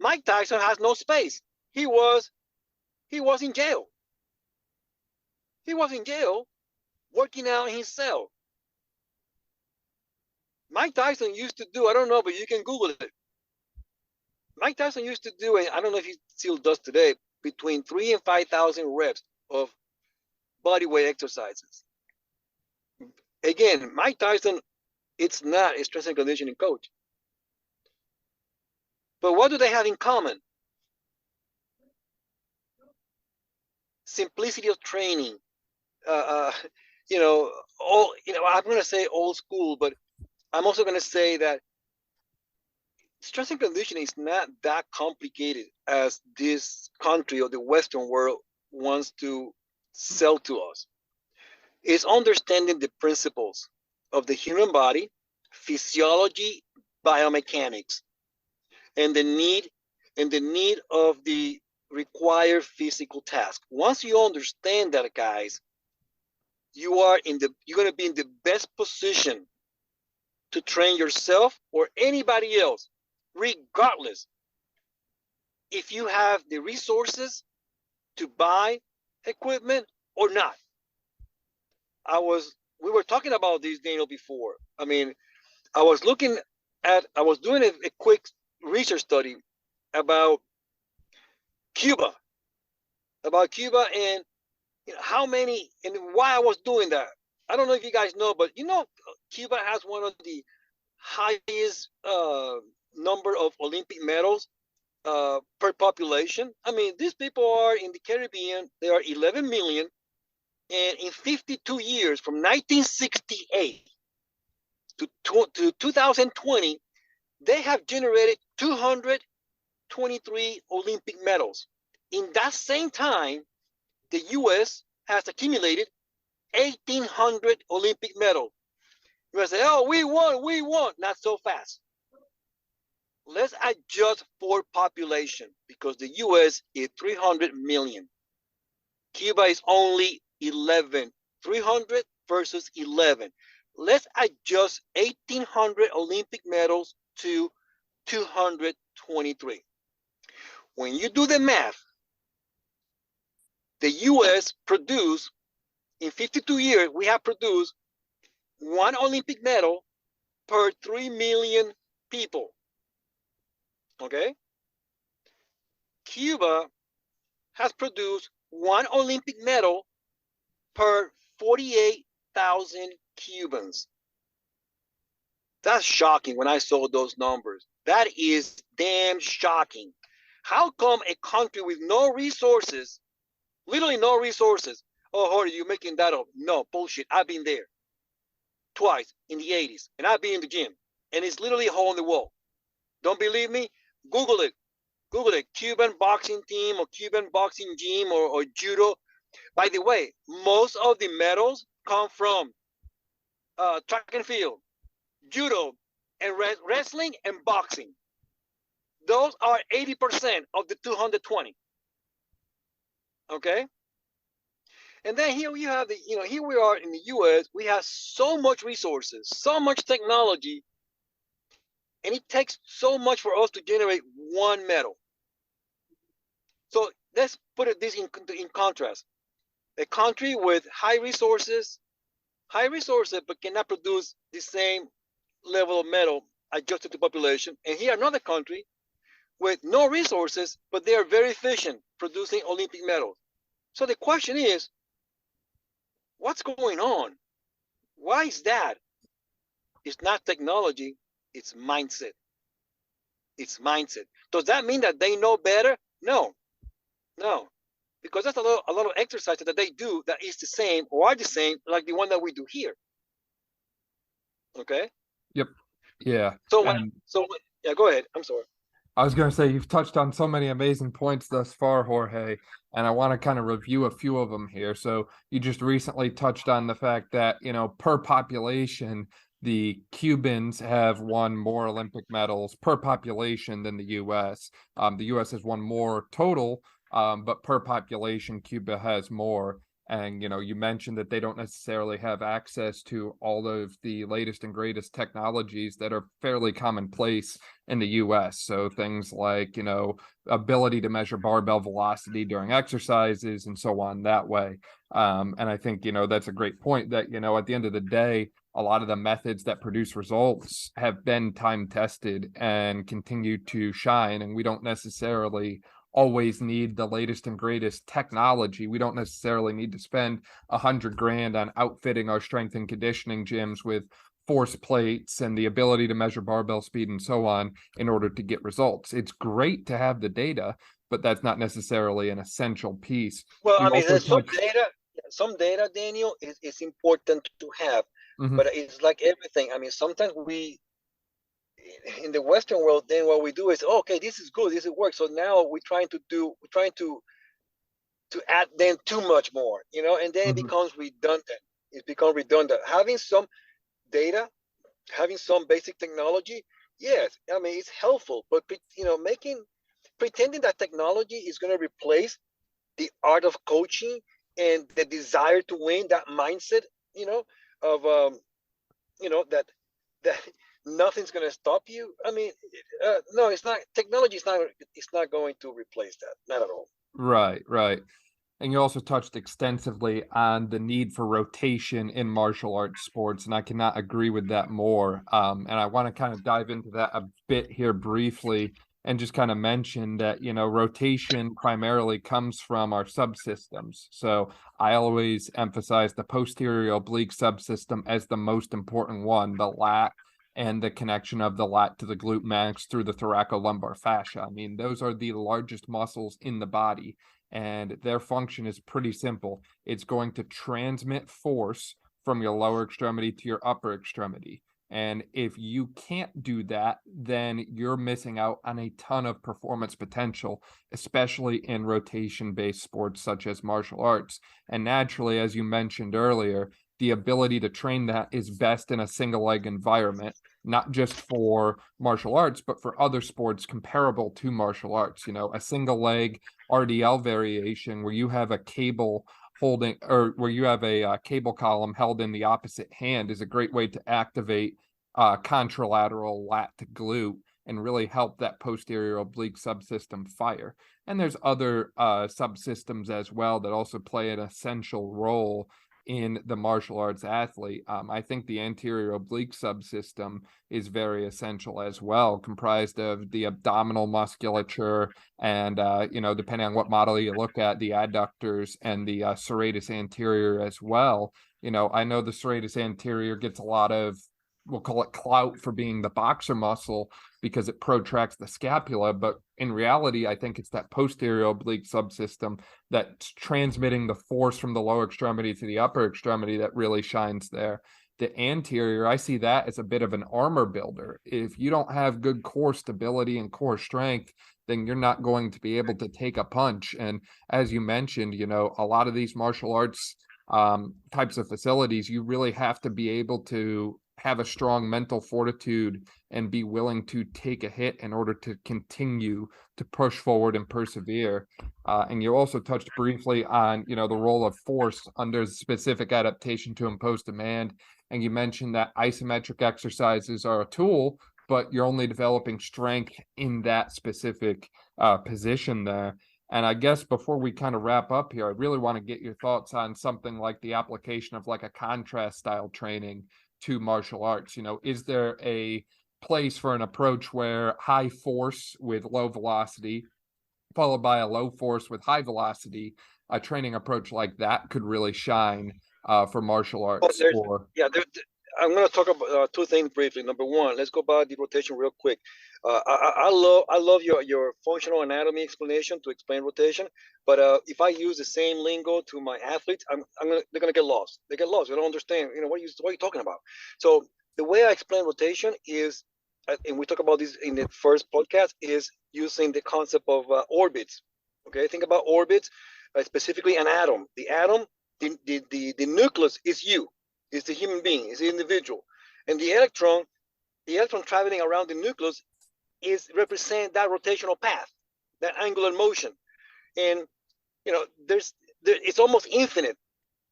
Mike Tyson has no space. He was in jail. He was in jail working out in his cell. Mike Tyson used to do, I don't know, but you can Google it. Mike Tyson used to do, I don't know if he still does today, between 3,000 and 5,000 reps of body weight exercises. Again, Mike Tyson It's not a strength and conditioning coach. But what do they have in common? Simplicity of training. Uh, uh, I'm going to say old school, but I'm also going to say that strength and conditioning is not that complicated as this country or the Western world wants to sell to us. It's understanding the principles of the human body, physiology, biomechanics, and the need of the required physical task. Once you understand that, guys, you're going to be in the best position to train yourself or anybody else, regardless if you have the resources to buy equipment or not. We were talking about this, Daniel, before. I mean, I was doing a quick research study about Cuba, and how many and why I was doing that. I don't know if you guys know, but Cuba has one of the highest number of Olympic medals per population. I mean, these people are in the Caribbean. They are 11 million, and in 52 years, from 1968 to 2020, they have generated 223 Olympic medals. In that same time, the U.S. has accumulated 1,800 Olympic medals. You might say, oh, we won. Not so fast. Let's adjust for population because the U.S. is 300 million. Cuba is only 11. 300 versus 11. Let's adjust 1,800 Olympic medals to 223. When you do the math, the U.S. produced, in 52 years, we have produced one Olympic medal per 3 million people. Okay? Cuba has produced one Olympic medal per 48,000 Cubans. That's shocking when I saw those numbers. That is damn shocking. How come a country with no resources, literally no resources, oh, Jorge, you're making that up. No, bullshit. I've been there twice in the 80s, and I've been in the gym, and it's literally a hole in the wall. Don't believe me? Google it. Google it. Cuban boxing team or Cuban boxing gym or judo. By the way, most of the medals come from track and field, judo, and wrestling and boxing. Those are 80% of the 220. Okay? And then here you have here we are in the US, we have so much resources, so much technology, and it takes so much for us to generate one medal. So let's put this in contrast. A country with high resources, but cannot produce the same level of medal adjusted to population. And here another country with no resources, but they are very efficient producing Olympic medals. So the question is, what's going on? Why is that? It's not technology, it's mindset. It's mindset. Does that mean that they know better? No. Because that's a lot of exercises that they do that is the same or are the same like the one that we do here. Okay? Yep. Yeah. Yeah, go ahead. I'm sorry. I was going to say, you've touched on so many amazing points thus far, Jorge, and I want to kind of review a few of them here. So you just recently touched on the fact that, per population, the Cubans have won more Olympic medals per population than the U.S. The U.S. has won more total, but per population, Cuba has more. And, you mentioned that they don't necessarily have access to all of the latest and greatest technologies that are fairly commonplace in the US. So things like, ability to measure barbell velocity during exercises and so on that way. And I think, that's a great point that, at the end of the day, a lot of the methods that produce results have been time tested and continue to shine. And we don't necessarily always need the latest and greatest technology. We don't necessarily need to spend $100,000 on outfitting our strength and conditioning gyms with force plates and the ability to measure barbell speed and so on in order to get results. It's great to have the data, but that's not necessarily an essential piece. Well, I You mean, also there's touched. some data, Daniel, is important to have, Mhm, but it's like everything. I mean, sometimes we in the Western world, then what we do is, oh, okay, this is good, this is work. So now we're trying to add then too much more, and then it mhm. becomes redundant. It becomes redundant. Having some data, having some basic technology, yes, I mean it's helpful, but making pretending that technology is going to replace the art of coaching and the desire to win, that mindset, of that that nothing's going to stop you. I mean, no, it's not. Technology is not. It's not going to replace that. Not at all. Right, right. And you also touched extensively on the need for rotation in martial arts sports, and I cannot agree with that more. And I want to kind of dive into that a bit here briefly and just kind of mention that, rotation primarily comes from our subsystems. So I always emphasize the posterior oblique subsystem as the most important one, the lat and the connection of the lat to the glute max through the thoracolumbar fascia. I mean, those are the largest muscles in the body, and their function is pretty simple. It's going to transmit force from your lower extremity to your upper extremity. And if you can't do that, then you're missing out on a ton of performance potential, especially in rotation based sports such as martial arts. And naturally, as you mentioned earlier, the ability to train that is best in a single leg environment, not just for martial arts, but for other sports comparable to martial arts. A single leg RDL variation where you have a cable holding, or where you have a cable column held in the opposite hand, is a great way to activate contralateral lat to glute and really help that posterior oblique subsystem fire. And there's other subsystems as well that also play an essential role in the martial arts athlete. I think the anterior oblique subsystem is very essential as well, comprised of the abdominal musculature and, depending on what model you look at, the adductors and the serratus anterior as well. I know the serratus anterior gets a lot of, we'll call it clout for being the boxer muscle because it protracts the scapula, but in reality, I think it's that posterior oblique subsystem that's transmitting the force from the lower extremity to the upper extremity that really shines there. The anterior, I see that as a bit of an armor builder. If you don't have good core stability and core strength, then you're not going to be able to take a punch. And as you mentioned, a lot of these martial arts types of facilities, you really have to be able to have a strong mental fortitude and be willing to take a hit in order to continue to push forward and persevere. And you also touched briefly on, the role of force under specific adaptation to impose demand. And you mentioned that isometric exercises are a tool, but you're only developing strength in that specific position there. And I guess before we kind of wrap up here, I really want to get your thoughts on something like the application of like a contrast style training to martial arts. Is there a place for an approach where high force with low velocity, followed by a low force with high velocity, a training approach like that could really shine for martial Well, arts? there's Or yeah, I'm going to talk about two things briefly. Number one, let's go about the rotation real quick. I love your functional anatomy explanation to explain rotation, but if I use the same lingo to my athletes, they're gonna get lost. They get lost. They don't understand. What are you talking about? So the way I explain rotation is, and we talk about this in the first podcast, is using the concept of orbits. Okay, think about orbits, specifically an atom. The atom, the nucleus is you. Is the human being, is the individual, and the electron traveling around the nucleus is represent that rotational path, that angular motion, and it's almost infinite.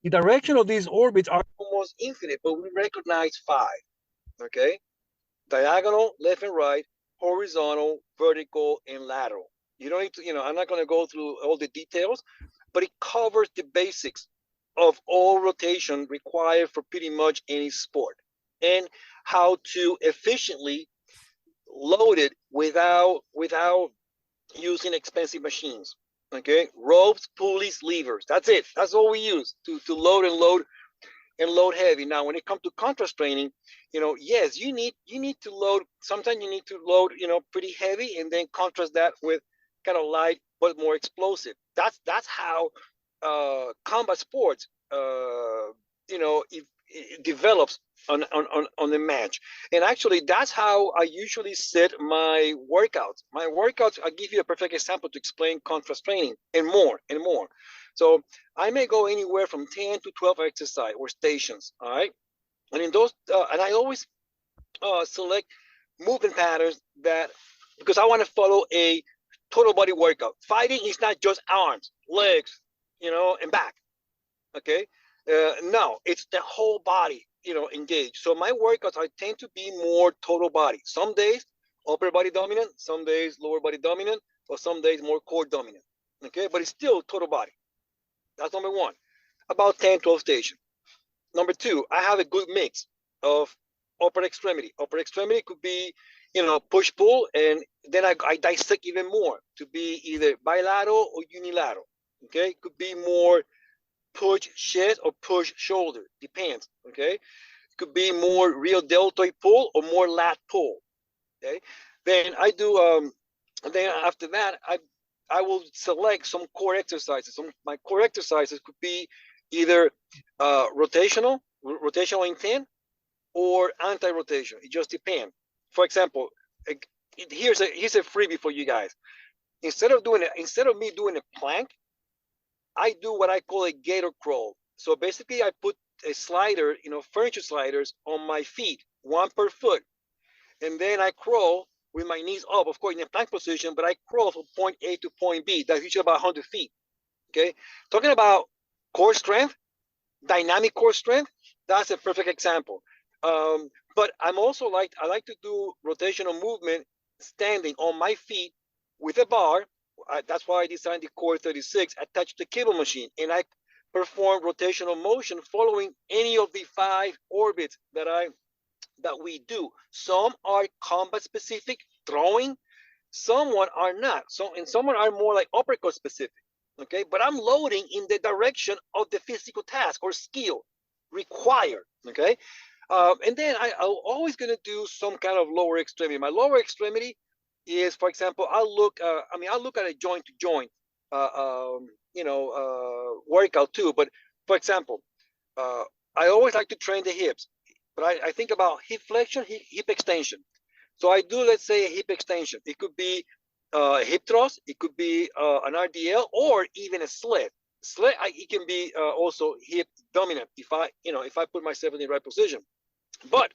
The direction of these orbits are almost infinite, but we recognize five. Okay, diagonal, left and right, horizontal, vertical, and lateral. You don't need to, I'm not going to go through all the details, but it covers the basics of all rotation required for pretty much any sport, and how to efficiently load it without using expensive machines. Okay, ropes, pulleys, levers. That's it. That's all we use to load and load and load heavy. Now, when it comes to contrast training, yes, you need to load. Sometimes you need to load, pretty heavy, and then contrast that with kind of light but more explosive. That's how combat sports, it develops on the match. And actually, that's how I usually set my workouts. I'll give you a perfect example to explain contrast training and more and more. So I may go anywhere from 10 to 12 exercise or stations. All right. And in those, and I always select movement patterns that, because I want to follow a total body workout. Fighting is not just arms, legs, and back. Okay. No, it's the whole body, engaged. So my workouts, I tend to be more total body. Some days upper body dominant, some days lower body dominant, or some days more core dominant. Okay. But it's still total body. That's number one. About 10, 12 stations. Number two, I have a good mix of upper extremity. Upper extremity could be, push pull, and then I dissect even more to be either bilateral or unilateral. Okay. It could be more push chest or push shoulder, depends. Okay. It could be more real deltoid pull or more lat pull. Okay. Then I do, then after that, I will select some core exercises. My core exercises could be either rotational intent, or anti-rotation. It just depends. For example, here's a freebie for you guys. Instead of me doing a plank, I do what I call a gator crawl. So basically, I put a slider, furniture sliders on my feet, one per foot, and then I crawl with my knees up, of course, in a plank position, but I crawl from point A to point B. That's usually about 100 feet. Okay, talking about core strength, dynamic core strength. That's a perfect example. But I like to do rotational movement standing on my feet with a bar. That's why I designed the Core 36 attached to the cable machine, and I perform rotational motion following any of the 5 orbits that we do. Some are combat specific, throwing. Some are not. And some are more like uppercut specific. Okay, but I'm loading in the direction of the physical task or skill required. Okay, and then I'm always going to do some kind of lower extremity. My lower extremity is, for example, I'll look at a joint to joint, workout too. But for example, I always like to train the hips, but I think about hip flexion, hip extension. So I do, let's say, a hip extension. It could be a hip thrust, it could be an RDL, or even a sled. It can be also hip dominant if I put myself in the right position. But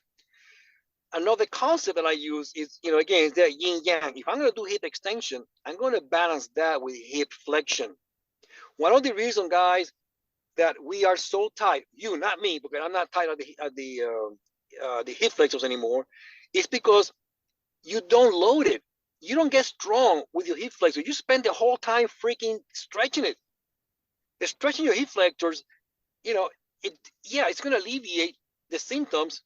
another concept that I use is, again, is that yin yang. If I'm going to do hip extension, I'm going to balance that with hip flexion. One of the reasons, guys, that we are so tight, you, not me, because I'm not tight at the hip flexors anymore, is because you don't load it. You don't get strong with your hip flexor. You spend the whole time freaking stretching it. The stretching your hip flexors, it's going to alleviate the symptoms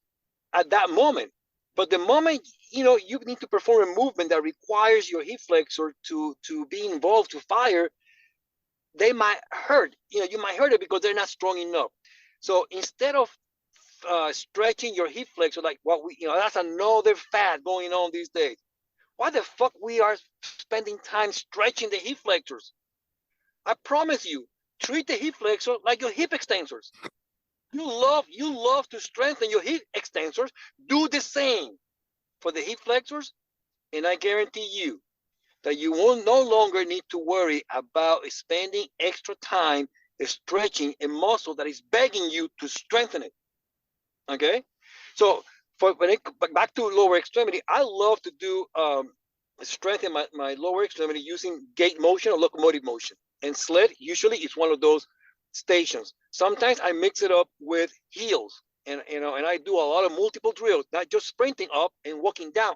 at that moment. But the moment, you need to perform a movement that requires your hip flexor to be involved, to fire, they might hurt. You might hurt it because they're not strong enough. So instead of stretching your hip flexor, like that's another fad going on these days. Why the fuck we are spending time stretching the hip flexors? I promise you, treat the hip flexor like your hip extensors. You love to strengthen your hip extensors. Do the same for the hip flexors, and I guarantee you that you will no longer need to worry about spending extra time stretching a muscle that is begging you to strengthen it. Okay, so back to lower extremity, I love to do strengthen my lower extremity using gait motion or locomotive motion, and sled usually is one of those stations. Sometimes I mix it up with heels, and I do a lot of multiple drills, not just sprinting up and walking down.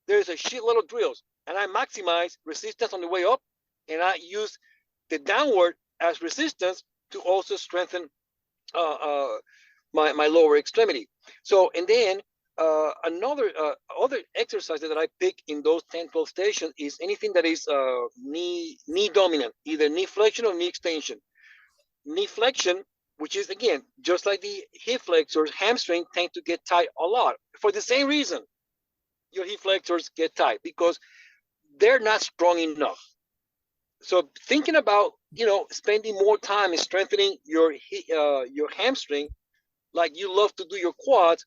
There's a shitload of drills, and I maximize resistance on the way up, and I use the downward as resistance to also strengthen my lower extremity. So, and then other exercises that I pick in those 10, 12 stations is anything that is knee dominant, either knee flexion or knee extension. Knee flexion which is, again, just like the hip flexors, hamstring tend to get tight a lot for the same reason. Your hip flexors get tight because they're not strong enough. So thinking about, spending more time in strengthening your hamstring, like you love to do your quads,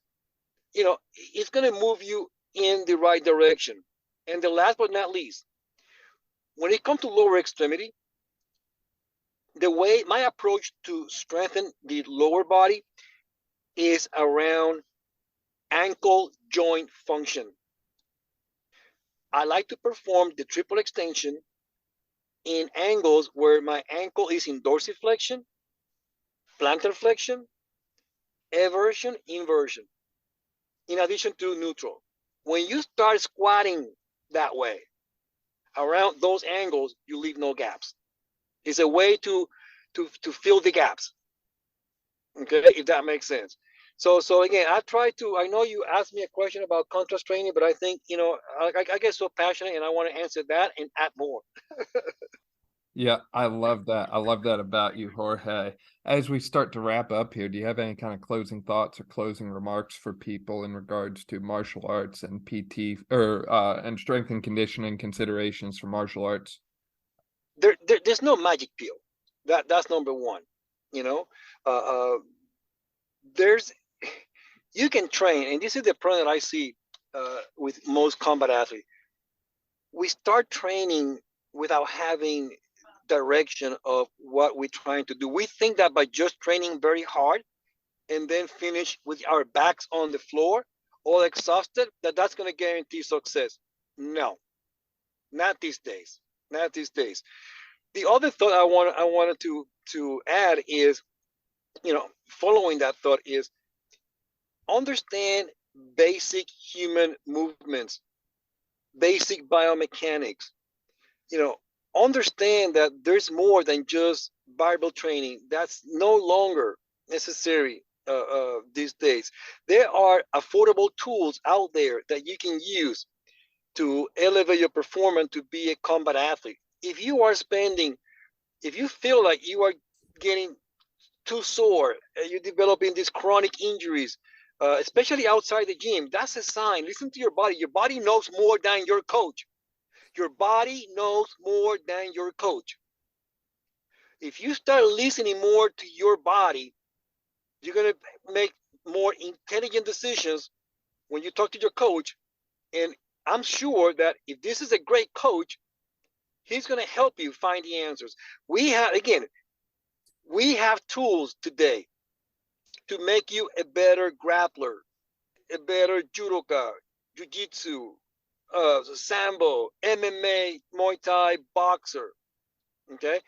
it's going to move you in the right direction. And the last but not least, when it comes to lower extremity, the way my approach to strengthen the lower body is around ankle joint function. I like to perform the triple extension in angles where my ankle is in dorsiflexion, plantar flexion, eversion, inversion, in addition to neutral. When you start squatting that way, around those angles, you leave no gaps. It's a way to fill the gaps. Okay, if that makes sense. So again, I know you asked me a question about contrast training, but I think, I get so passionate and I want to answer that and add more. Yeah, I love that. I love that about you, Jorge. As we start to wrap up here, do you have any kind of closing thoughts or closing remarks for people in regards to martial arts and PT or and strength and conditioning considerations for martial arts? There's no magic pill. That's number one. You know, uh, uh, there's you can train, and this is the problem that I see with most combat athletes. We start training without having direction of what we're trying to do. We think that by just training very hard and then finish with our backs on the floor, all exhausted, that's going to guarantee success. No, not these days. Not these days. The other thought I wanted to add is, following that thought is understand basic human movements, basic biomechanics. Understand that there's more than just barbell training. That's no longer necessary these days. There are affordable tools out there that you can use to elevate your performance to be a combat athlete. If you feel like you are getting too sore, you're developing these chronic injuries, especially outside the gym, that's a sign. Listen to your body. Your body knows more than your coach. Your body knows more than your coach. If you start listening more to your body, you're going to make more intelligent decisions when you talk to your coach. And I'm sure that if this is a great coach, he's going to help you find the answers. We have tools today to make you a better grappler, a better judoka, jiu-jitsu, sambo, MMA, Muay Thai, boxer. Okay?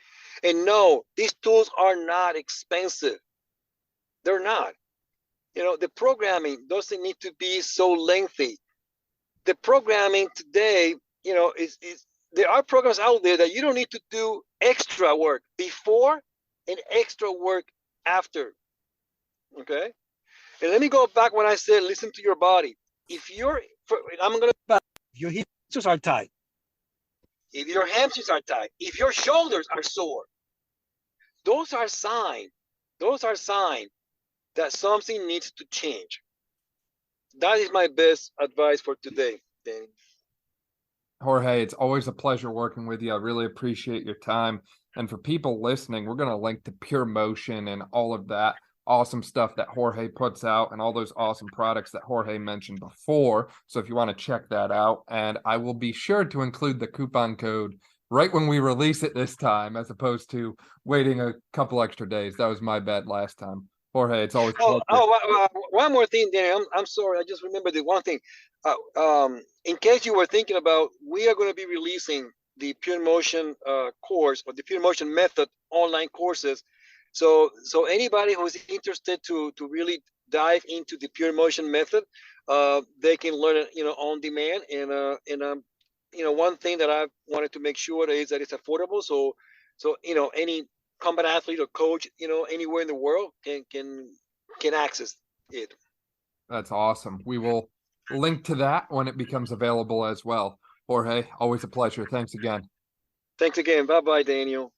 And no, these tools are not expensive. They're not. The programming doesn't need to be so lengthy. The programming today, is there are programs out there that you don't need to do extra work before and extra work after. Okay? And let me go back when I said listen to your body. Your hips are tight, if your hamstrings are tight, if your shoulders are sore, those are signs that something needs to change. That is my best advice for today, Danny. Jorge, it's always a pleasure working with you. I really appreciate your time. And for people listening, we're going to link to PurMotion and all of that awesome stuff that Jorge puts out and all those awesome products that Jorge mentioned before. So if you want to check that out, and I will be sure to include the coupon code right when we release it this time, as opposed to waiting a couple extra days. That was my bad last time. Jorge, it's always one more thing, Danny. I'm sorry. I just remembered the one thing. In case you were thinking about, we are going to be releasing the PurMotion course, or the PurMotion method online courses. So anybody who's interested to really dive into the PurMotion method, they can learn it, on demand. And one thing that I wanted to make sure is that it's affordable. So any combat athlete or coach, anywhere in the world can access it. That's awesome. We will link to that when it becomes available as well. Jorge, always a pleasure. Thanks again. Thanks again. Bye-bye, Daniel.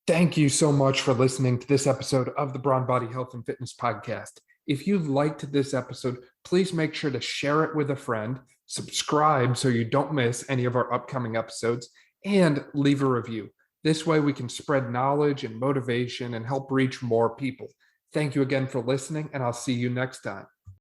Thank you so much for listening to this episode of the Brawn Body Health and Fitness Podcast. If you liked this episode, please make sure to share it with a friend, subscribe so you don't miss any of our upcoming episodes, and leave a review. This way we can spread knowledge and motivation and help reach more people. Thank you again for listening, and I'll see you next time.